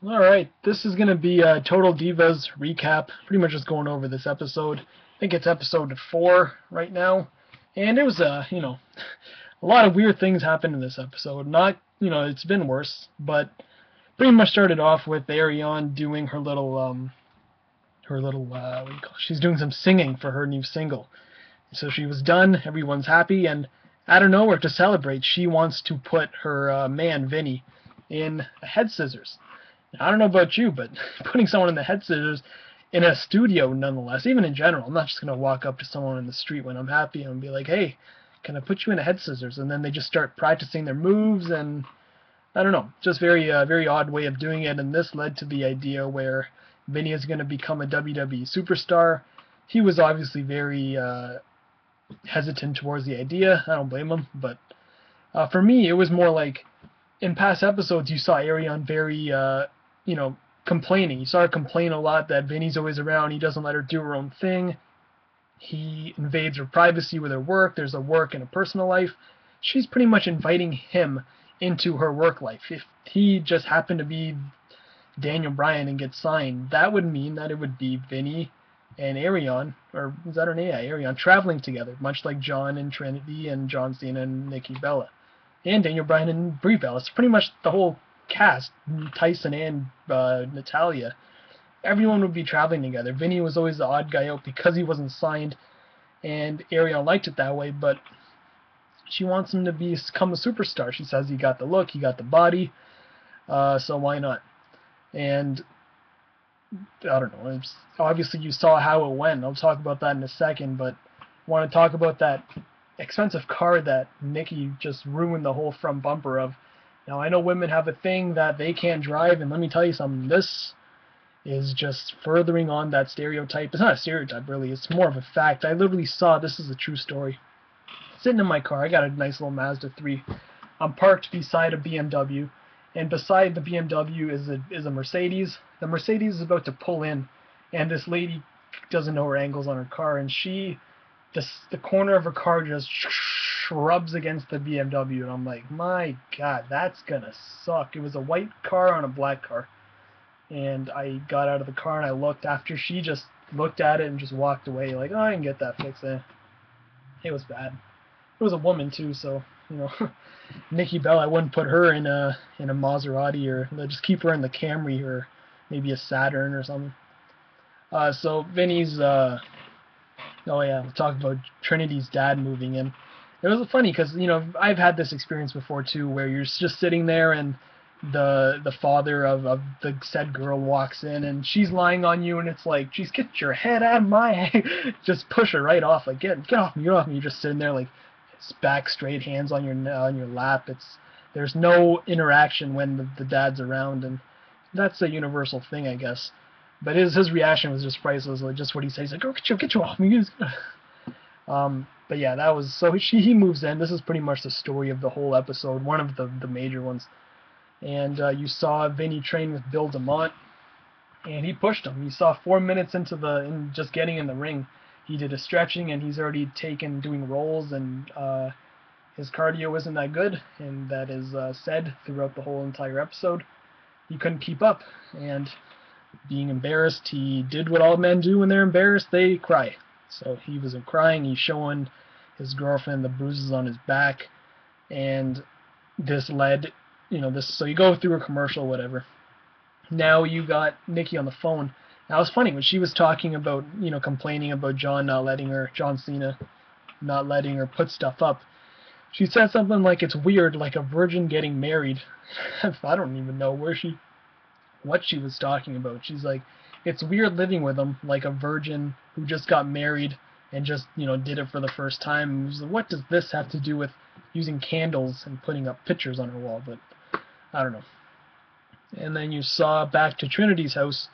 Alright, this is going to be a Total Divas recap. Pretty much just going over this episode. I think it's episode 4 right now. And it was, a lot of weird things happened in this episode. Not, it's been worse, but pretty much started off with Ariane doing what do you call it? She's doing some singing for her new single. So she was done, everyone's happy, and out of nowhere to celebrate, she wants to put her man, Vinny, in a head scissors. I don't know about you, but putting someone in the head scissors in a studio, nonetheless, even in general, I'm not just going to walk up to someone in the street when I'm happy and be like, hey, can I put you in a head scissors? And then they just start practicing their moves, and I don't know, just very odd way of doing it. And this led to the idea where Vinny is going to become a WWE superstar. He was obviously very hesitant towards the idea. I don't blame him, but for me, it was more like in past episodes you saw Ariane very complaining. You saw her complain a lot that Vinny's always around. He doesn't let her do her own thing. He invades her privacy with her work. There's a work and a personal life. She's pretty much inviting him into her work life. If he just happened to be Daniel Bryan and get signed, that would mean that it would be Vinny and Ariane, or is that her name? Yeah, Ariane, traveling together, much like John and Trinity and John Cena and Nikki Bella. And Daniel Bryan and Brie Bella. It's pretty much the whole cast, Tyson and Natalia. Everyone would be traveling together. Vinny was always the odd guy out because he wasn't signed, and Ariane liked it that way, but she wants him to become a superstar. She says he got the look, he got the body, so why not? And I don't know. Obviously, you saw how it went. I'll talk about that in a second, but I want to talk about that expensive car that Nikki just ruined the whole front bumper of. Now, I know women have a thing that they can't drive, and let me tell you something. This is just furthering on that stereotype. It's not a stereotype, really. It's more of a fact. I literally saw, this is a true story. Sitting in my car, I got a nice little Mazda 3. I'm parked beside a BMW, and beside the BMW is a Mercedes. The Mercedes is about to pull in, and this lady doesn't know her angles on her car, and the corner of her car just rubs against the BMW, and I'm like, my God, that's gonna suck. It was a white car on a black car, and I got out of the car and I looked after she just looked at it and just walked away, like, oh, I can get that fixed. It was bad. It was a woman too, so Nikki Bella, I wouldn't put her in a Maserati, or just keep her in the Camry or maybe a Saturn or something. So Vinny's oh yeah, we'll talk about Trinity's dad moving in. It was funny because I've had this experience before too, where you're just sitting there and the father of the said girl walks in and she's lying on you, and it's like, geez, get your head out of my head. Just push her right off, like, get off me, get off me. You're just sitting there like back straight, hands on your lap. There's no interaction when the dad's around, and that's a universal thing, I guess. But his reaction was just priceless. Like, just what he said. He's like, "Oh, get you off me." But yeah, that was so. He moves in. This is pretty much the story of the whole episode, one of the major ones. And you saw Vinny train with Bill DeMont, and he pushed him. You saw 4 minutes in just getting in the ring, he did a stretching, and he's already doing rolls, and his cardio isn't that good, and that is said throughout the whole entire episode. He couldn't keep up, and being embarrassed, he did what all men do when they're embarrassed, they cry. So he wasn't crying, he's showing his girlfriend the bruises on his back, and this led, so you go through a commercial, whatever. Now you got Nikki on the phone. Now it was funny when she was talking about, complaining about John Cena not letting her put stuff up. She said something like it's weird, like a virgin getting married. I don't even know what she was talking about. She's like, it's weird living with him, like a virgin who just got married and just, did it for the first time. Like, what does this have to do with using candles and putting up pictures on her wall? But I don't know. And then you saw back to Trinity's house.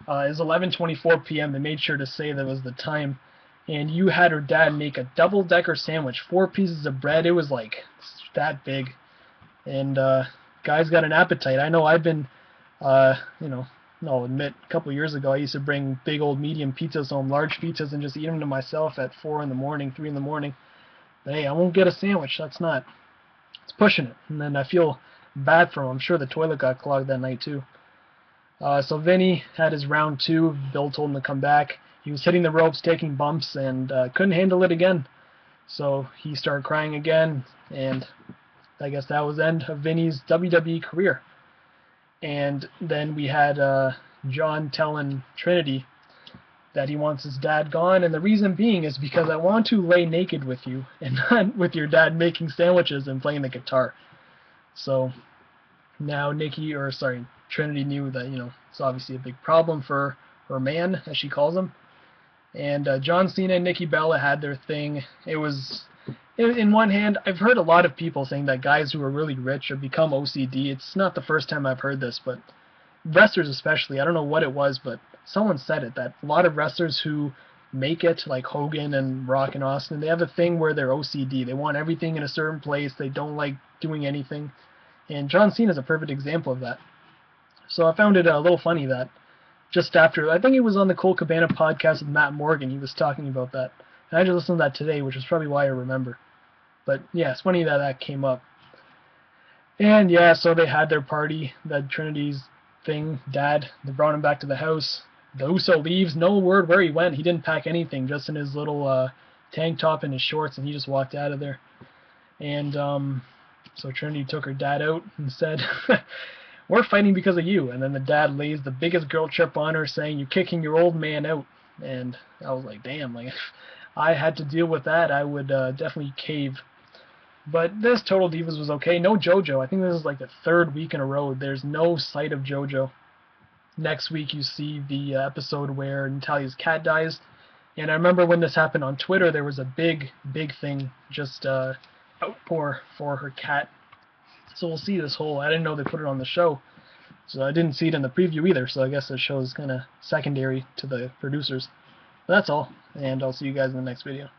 It was 11:24 p.m. They made sure to say that was the time. And you had her dad make a double-decker sandwich, 4 pieces of bread. It was like that big. And guys got an appetite. I know I've been, I'll admit, a couple years ago I used to bring big old medium pizzas home, large pizzas, and just eat them to myself at 4 in the morning, 3 in the morning. But hey, I won't get a sandwich. It's pushing it. And then I feel bad for him. I'm sure the toilet got clogged that night too. So Vinny had his round 2. Bill told him to come back. He was hitting the ropes, taking bumps, and couldn't handle it again. So he started crying again, and I guess that was the end of Vinny's WWE career. And then we had John telling Trinity that he wants his dad gone, and the reason being is because I want to lay naked with you and not with your dad making sandwiches and playing the guitar. So now Trinity knew that, it's obviously a big problem for her man, as she calls him. And John Cena and Nikki Bella had their thing. It was, in one hand, I've heard a lot of people saying that guys who are really rich have become OCD. It's not the first time I've heard this, but wrestlers especially, I don't know what it was, but someone said it, that a lot of wrestlers who make it, like Hogan and Rock and Austin, they have a thing where they're OCD. They want everything in a certain place. They don't like doing anything. And John Cena is a perfect example of that. So I found it a little funny that just after, I think it was on the Cole Cabana podcast with Matt Morgan, he was talking about that. And I just listened to that today, which is probably why I remember. But yeah, it's funny that that came up. And yeah, so they had their party, that Trinity's thing. Dad, they brought him back to the house. The Uso leaves, no word where he went. He didn't pack anything, just in his little tank top and his shorts, and he just walked out of there. And so Trinity took her dad out and said, "We're fighting because of you." And then the dad lays the biggest girl trip on her, saying, "You're kicking your old man out." And I was like, damn, like, if I had to deal with that, I would definitely cave. But this Total Divas was okay. No JoJo. I think this is like the 3rd week in a row. There's no sight of JoJo. Next week you see the episode where Natalia's cat dies. And I remember when this happened on Twitter, there was a big thing, just outpour for her cat. So we'll see this whole, I didn't know they put it on the show. So I didn't see it in the preview either, so I guess the show is kind of secondary to the producers. But that's all, and I'll see you guys in the next video.